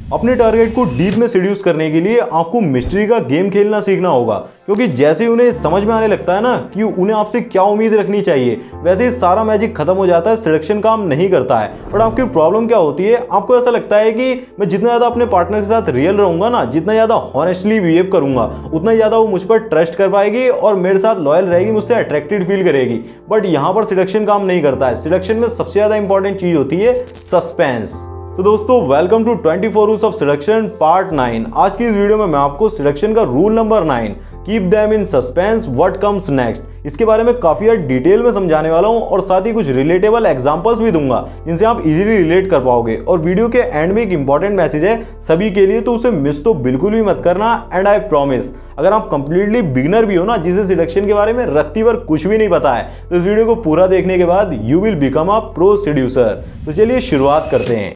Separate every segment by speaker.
Speaker 1: अपने टारगेट को डीप में सीड्यूस करने के लिए आपको मिस्ट्री का गेम खेलना सीखना होगा, क्योंकि जैसे ही उन्हें समझ में आने लगता है ना कि उन्हें आपसे क्या उम्मीद रखनी चाहिए, वैसे ही सारा मैजिक खत्म हो जाता है, सिलेक्शन काम नहीं करता है। बट आपकी प्रॉब्लम क्या होती है, आपको ऐसा लगता है कि मैं जितना ज़्यादा अपने पार्टनर के साथ रियल रहूंगा ना, जितना ज़्यादा हॉनेस्टली बिहेव करूंगा, उतना ज़्यादा वो मुझ पर ट्रस्ट कर पाएगी और मेरे साथ लॉयल रहेगी, मुझसे अट्रैक्टेड फील करेगी। बट यहाँ पर सिलेक्शन काम नहीं करता है। सिलेक्शन में सबसे ज़्यादा इंपॉर्टेंट चीज़ होती है सस्पेंस। तो दोस्तों, welcome to 24 rules of selection part 9। आज की इस वीडियो में मैं आपको सिलेक्शन का rule number 9, keep them in suspense what comes next, इसके बारे में काफी डिटेल में समझाने वाला हूं और साथ ही कुछ रिलेटेबल एग्जांपल्स भी दूंगा जिनसे आप इजीली रिलेट कर पाओगे। और वीडियो के एंड में एक इंपॉर्टेंट मैसेज है सभी के लिए, तो उसे मिस तो बिल्कुल भी मत करना। एंड आई प्रॉमिस, अगर आप कंप्लीटली बिगिनर भी हो ना, जिसे सिलेक्शन के बारे में रत्ती भर कुछ भी नहीं पता है, तो इस वीडियो को पूरा देखने के बाद you will become a pro seducer. तो चलिए शुरुआत करते हैं।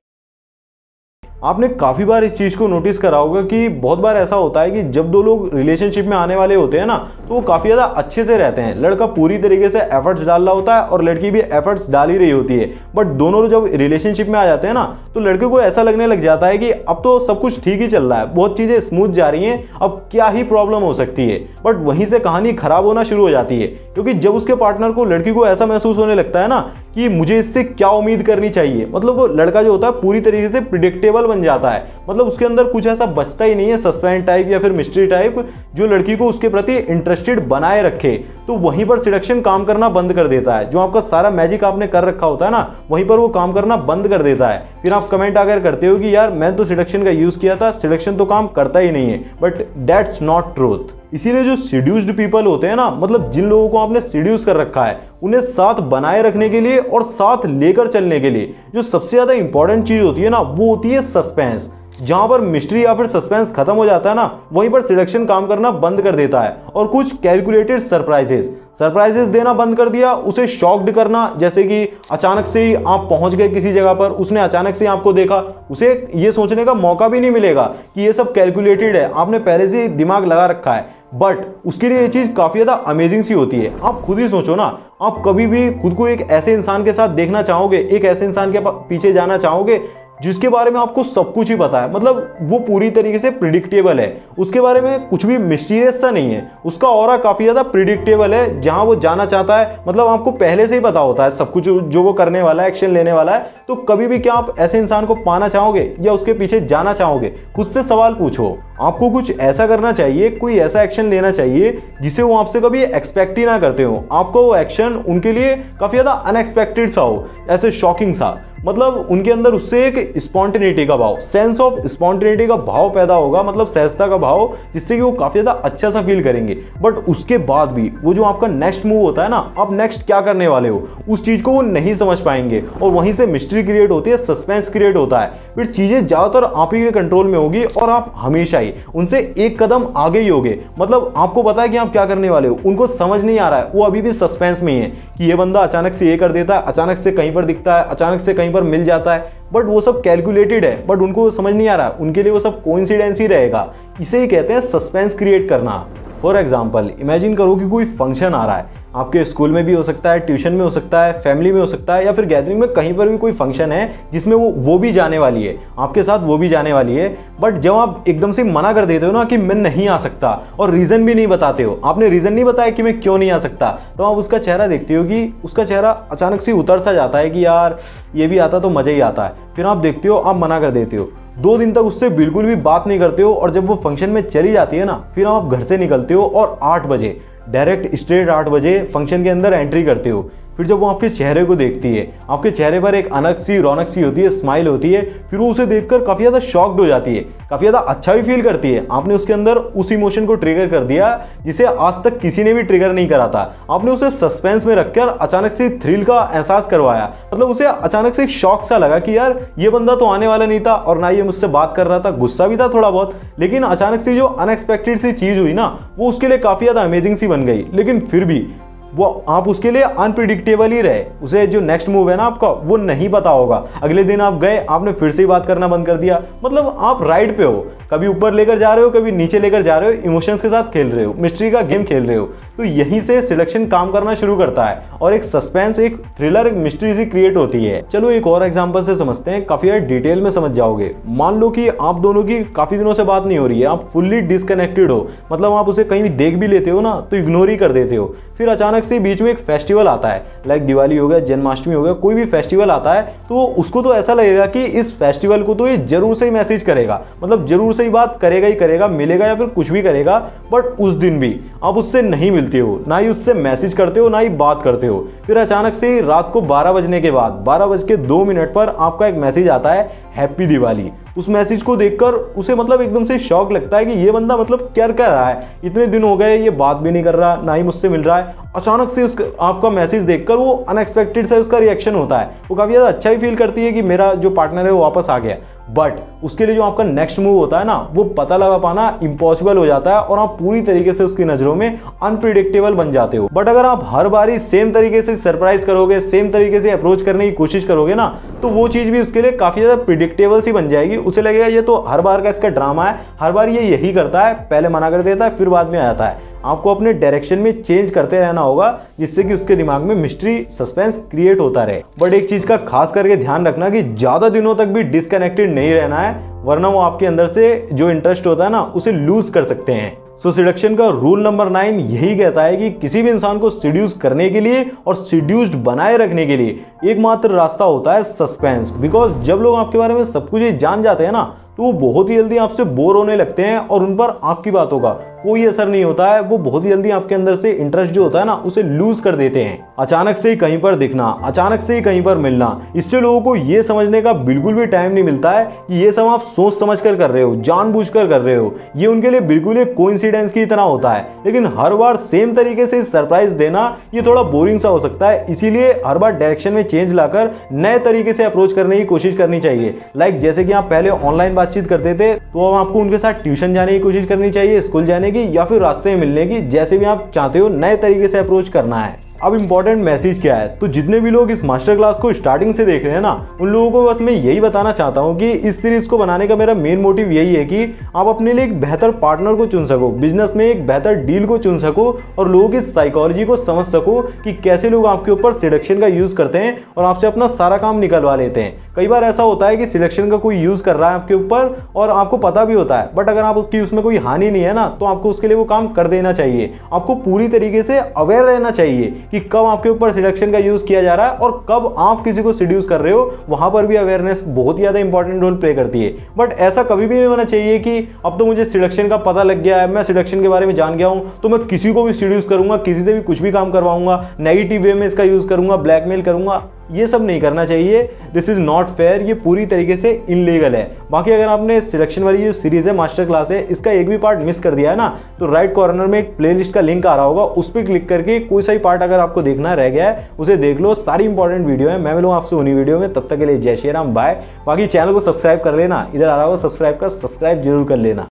Speaker 1: आपने काफ़ी बार इस चीज़ को नोटिस करा होगा कि बहुत बार ऐसा होता है कि जब दो लोग रिलेशनशिप में आने वाले होते हैं ना, तो वो काफ़ी ज़्यादा अच्छे से रहते हैं। लड़का पूरी तरीके से एफर्ट्स डाल रहा होता है और लड़की भी एफर्ट्स डाल ही रही होती है। बट दोनों जब रिलेशनशिप में आ जाते हैं ना, तो लड़के को ऐसा लगने लग जाता है कि अब तो सब कुछ ठीक ही चल रहा है, बहुत चीज़ें स्मूथ जा रही हैं, अब क्या ही प्रॉब्लम हो सकती है। बट वहीं से कहानी खराब होना शुरू हो जाती है, क्योंकि जब उसके पार्टनर को, लड़की को ऐसा महसूस होने लगता है ना कि मुझे इससे क्या उम्मीद करनी चाहिए, मतलब वो लड़का जो होता है पूरी तरीके से प्रिडिक्टेबल बन जाता है। मतलब उसके अंदर कुछ ऐसा बचता ही नहीं है सस्पेंस टाइप या फिर मिस्ट्री टाइप जो लड़की को उसके प्रति इंटरेस्टेड बनाए रखे। तो वहीं पर सिलेक्शन काम करना बंद कर देता है। जो आपका सारा मैजिक आपने कर रखा होता है ना, वहीं पर वो काम करना बंद कर देता है। फिर आप कमेंट आकर करते हो कि यार मैं तो सिलेक्शन का यूज किया था, सिलेक्शन तो काम करता ही नहीं है। But that's not truth. इसीलिए जो सीड्यूस्ड पीपल होते हैं ना, मतलब जिन लोगों को आपने सीड्यूस कर रखा है, उन्हें साथ बनाए रखने के लिए और साथ लेकर चलने के लिए जो सबसे ज्यादा इंपॉर्टेंट चीज होती है ना, वो होती है सस्पेंस। जहां पर मिस्ट्री या फिर सस्पेंस खत्म हो जाता है ना, वहीं पर सिलेक्शन काम करना बंद कर देता है और कुछ कैलकुलेटेड सरप्राइजेस देना बंद कर दिया। उसे शॉक्ड करना, जैसे कि अचानक से ही आप पहुंच गए किसी जगह पर, उसने अचानक से आपको देखा, उसे ये सोचने का मौका भी नहीं मिलेगा कि ये सब कैलकुलेटेड है, आपने पहले से दिमाग लगा रखा है। बट उसके लिए ये चीज काफी ज्यादा अमेजिंग सी होती है। आप खुद ही सोचो ना, आप कभी भी खुद को एक ऐसे इंसान के साथ देखना चाहोगे, एक ऐसे इंसान के पीछे जाना चाहोगे जिसके बारे में आपको सब कुछ ही पता है, मतलब वो पूरी तरीके से प्रिडिक्टेबल है, उसके बारे में कुछ भी मिस्टीरियस सा नहीं है, उसका ऑरा काफी ज्यादा प्रिडिक्टेबल है, जहां वो जाना चाहता है मतलब आपको पहले से ही पता होता है सब कुछ जो वो करने वाला है, एक्शन लेने वाला है। तो कभी भी क्या आप ऐसे इंसान को पाना चाहोगे या उसके पीछे जाना चाहोगे? खुद से सवाल पूछो। आपको कुछ ऐसा करना चाहिए, कोई ऐसा एक्शन लेना चाहिए जिसे वो आपसे कभी एक्सपेक्ट ही ना करते हो। आपको वो एक्शन उनके लिए काफी ज्यादा अनएक्सपेक्टेड सा हो, ऐसे शॉकिंग सा, मतलब उनके अंदर उससे एक स्पॉन्टेनिटी का भाव, सेंस ऑफ स्पॉन्टेनिटी का भाव पैदा होगा, मतलब सहजता का भाव, जिससे कि वो काफी ज्यादा अच्छा सा फील करेंगे। बट उसके बाद भी वो जो आपका नेक्स्ट मूव होता है ना, आप नेक्स्ट क्या करने वाले हो, उस चीज को वो नहीं समझ पाएंगे और वहीं से मिस्ट्री क्रिएट होती है, सस्पेंस क्रिएट होता है। फिर चीजें ज्यादातर आप ही के कंट्रोल में होगी और आप हमेशा ही उनसे एक कदम आगे ही होगे। मतलब आपको पता है कि आप क्या करने वाले हो, उनको समझ नहीं आ रहा है, वो अभी भी सस्पेंस में ही है कि ये बंदा अचानक से ये कर देता है, अचानक से कहीं पर दिखता है, अचानक से कहीं पर मिल जाता है। बट वो सब कैलकुलेटेड है, बट उनको समझ नहीं आ रहा, उनके लिए वो सब कोइंसिडेंस ही रहेगा। इसे ही कहते हैं सस्पेंस क्रिएट करना। फॉर एग्जाम्पल, इमेजिन करो कि कोई फंक्शन आ रहा है, आपके स्कूल में भी हो सकता है, ट्यूशन में हो सकता है, फैमिली में हो सकता है, या फिर गैदरिंग में कहीं पर भी कोई फंक्शन है जिसमें वो भी जाने वाली है, आपके साथ वो भी जाने वाली है। बट जब आप एकदम से मना कर देते हो ना कि मैं नहीं आ सकता, और रीज़न भी नहीं बताते हो, आपने रीज़न नहीं बताया कि मैं क्यों नहीं आ सकता, तो आप उसका चेहरा देखते हो कि उसका चेहरा अचानक से उतर सा जाता है कि यार ये भी आता तो मज़ा ही आता है। फिर आप देखते हो, आप मना कर देते हो, 2 दिन तक उससे बिल्कुल भी बात नहीं करते हो, और जब वो फंक्शन में चली जाती है ना, फिर आप घर से निकलते हो और 8 बजे डायरेक्ट स्ट्रेट 8 बजे फंक्शन के अंदर एंट्री करते हो। फिर जब वो आपके चेहरे को देखती है, आपके चेहरे पर एक अलग सी रौनक सी होती है, स्माइल होती है, फिर वो उसे देखकर काफ़ी ज़्यादा शॉक्ड हो जाती है, काफ़ी ज़्यादा अच्छा भी फील करती है। आपने उसके अंदर उस इमोशन को ट्रिगर कर दिया जिसे आज तक किसी ने भी ट्रिगर नहीं करा था। आपने उसे सस्पेंस में रखकर अचानक से थ्रिल का एहसास करवाया, मतलब उसे अचानक से शॉक सा लगा कि यार ये बंदा तो आने वाला नहीं था और ना ये मुझसे बात कर रहा था, गुस्सा भी था थोड़ा बहुत, लेकिन अचानक से जो अनएक्सपेक्टेड सी चीज़ हुई ना, वो उसके लिए काफ़ी ज़्यादा अमेजिंग सी बन गई। लेकिन फिर भी वो आप उसके लिए अनप्रिडिक्टेबल ही रहे, उसे जो नेक्स्ट मूव है ना आपका, वो नहीं पता होगा। अगले दिन आप गए, आपने फिर से ही बात करना बंद कर दिया, मतलब आप राइड पे हो, कभी ऊपर लेकर जा रहे हो, कभी नीचे लेकर जा रहे हो, इमोशंस के साथ खेल रहे हो, मिस्ट्री का गेम खेल रहे हो। तो यहीं से सिलेक्शन काम करना शुरू करता है और एक सस्पेंस, एक थ्रिलर, एक मिस्ट्री सी क्रिएट होती है। चलो एक और एग्जांपल से समझते हैं, काफी ज्यादा डिटेल में समझ जाओगे। मान लो कि आप दोनों की काफी दिनों से बात नहीं हो रही है, आप फुल्ली डिसकनेक्टेड हो, मतलब आप उसे कहीं भी देख भी लेते हो ना तो इग्नोर ही कर देते हो। फिर अचानक से बीच में एक फेस्टिवल आता है, लाइक दिवाली हो गया, जन्माष्टमी हो गया, कोई भी फेस्टिवल आता है तो उसको तो ऐसा लगेगा कि इस फेस्टिवल को तो ये जरूर से ही मैसेज करेगा, मतलब जरूर से ही बात करेगा ही करेगा, मिलेगा या फिर कुछ भी करेगा। बट उस दिन भी आप उससे नहीं मिलते हो, ना ही उससे मैसेज करते हो, ना ही बात करते हो। फिर अचानक से रात को 12 बजने के बाद 12:02 पर आपका एक मैसेज आता है, हैप्पी दिवाली। उस मैसेज को देखकर उसे मतलब एकदम से शॉक लगता है कि ये बंदा मतलब क्या कर रहा है, इतने दिन हो गए ये बात भी नहीं कर रहा, ना ही मुझसे मिल रहा है। अचानक से उसका आपका मैसेज देखकर वो अनएक्सपेक्टेड से उसका रिएक्शन होता है, वो काफ़ी ज़्यादा अच्छा ही फील करती है कि मेरा जो पार्टनर है वो वापस आ गया। बट उसके लिए जो आपका नेक्स्ट मूव होता है ना, वो पता लगा पाना इम्पॉसिबल हो जाता है और आप पूरी तरीके से उसकी नज़रों में अनप्रिडिक्टेबल बन जाते हो। बट अगर आप हर बारी सेम तरीके से सरप्राइज करोगे, सेम तरीके से अप्रोच करने की कोशिश करोगे ना, तो वो चीज़ भी उसके लिए काफ़ी ज़्यादा प्रिडिक्टेबल सी बन जाएगी। उसे लगेगा ये तो हर बार का इसका ड्रामा है, हर बार ये यही करता है, पहले मना कर देता है फिर बाद में आ जाता है। आपको अपने डायरेक्शन में चेंज करते रहना होगा जिससे कि उसके दिमाग में मिस्ट्री, सस्पेंस क्रिएट होता रहे। बट एक चीज का खास करके ध्यान रखना कि ज्यादा दिनों तक भी डिस्कनेक्टेड नहीं रहना है, वरना वो आपके अंदर से जो इंटरेस्ट होता है ना उसे लूज कर सकते हैं। सो सिडक्शन का रूल नंबर 9 यही कहता है कि किसी भी इंसान को सिड्यूस करने के लिए और सिड्यूस्ड बनाए रखने के लिए एकमात्र रास्ता होता है सस्पेंस। बिकॉज जब लोग आपके बारे में सब कुछ जान जाते हैं ना, तो वो बहुत ही जल्दी आपसे बोर होने लगते हैं और उन पर आपकी बातों का कोई असर नहीं होता है। वो बहुत ही जल्दी आपके अंदर से इंटरेस्ट जो होता है ना उसे लूज कर देते हैं। अचानक से ही कहीं पर दिखना, अचानक से ही कहीं पर मिलना, इससे लोगों को ये समझने का बिल्कुल भी टाइम नहीं मिलता है कि ये सब आप सोच समझ कर रहे हो, जानबूझकर कर रहे हो। ये उनके लिए बिल्कुल एक कोइंसिडेंस की तरह होता है। लेकिन हर बार सेम तरीके से सरप्राइज देना ये थोड़ा बोरिंग सा हो सकता है, इसीलिए हर बार डायरेक्शन में चेंज लाकर नए तरीके से अप्रोच करने की कोशिश करनी चाहिए। लाइक जैसे कि आप पहले ऑनलाइन बातचीत करते थे, तो अब आपको उनके साथ ट्यूशन जाने की कोशिश करनी चाहिए, स्कूल जाने की, या फिर रास्ते में मिलने की, जैसे भी आप चाहते हो नए तरीके से अप्रोच करना है। अब इंपॉर्टेंट मैसेज क्या है, तो जितने भी लोग इस मास्टर क्लास को स्टार्टिंग से देख रहे हैं ना, उन लोगों को बस मैं यही बताना चाहता हूं कि इस सीरीज को बनाने का मेरा मेन मोटिव यही है कि आप अपने लिए एक बेहतर पार्टनर को चुन सको, बिजनेस में एक बेहतर डील को चुन सको और लोगों की साइकोलॉजी को समझ सको कि कैसे लोग आपके ऊपर सिलेक्शन का यूज करते हैं और आपसे अपना सारा काम निकलवा लेते हैं। कई बार ऐसा होता है कि सिलेक्शन का कोई यूज कर रहा है आपके ऊपर और आपको पता भी होता है, बट अगर आपकी उसमें कोई हानि नहीं है ना, तो आपको उसके लिए वो काम कर देना चाहिए। आपको पूरी तरीके से अवेयर रहना चाहिए कि कब आपके ऊपर सिलेक्शन का यूज किया जा रहा है और कब आप किसी को सिड्यूस कर रहे हो। वहां पर भी अवेयरनेस बहुत ही ज्यादा इंपॉर्टेंट रोल प्ले करती है। बट ऐसा कभी भी नहीं होना चाहिए कि अब तो मुझे सिलेक्शन का पता लग गया है, मैं सिलेक्शन के बारे में जान गया हूं, तो मैं किसी को भी सिड्यूस करूंगा, किसी से भी कुछ भी काम करवाऊंगा, नेगेटिव वे में इसका यूज करूंगा, ब्लैकमेल करूंगा। ये सब नहीं करना चाहिए। दिस इज नॉट फेयर, ये पूरी तरीके से इनलीगल है। बाकी अगर आपने सिलेक्शन वाली जो सीरीज है, मास्टर क्लास है, इसका एक भी पार्ट मिस कर दिया है ना, तो राइट कॉर्नर में एक प्लेलिस्ट का लिंक आ रहा होगा, उस पर क्लिक करके कोई सा ही पार्ट अगर आपको देखना रह गया है उसे देख लो। सारी इंपॉर्टेंट वीडियो है। मैं मिलूंगा आपसे उन्हीं वीडियो में, तब तक के लिए जय श्री राम, बाय। बाकी चैनल को सब्सक्राइब कर लेना, इधर आ रहा होगा सब्सक्राइब का, सब्सक्राइब जरूर कर लेना।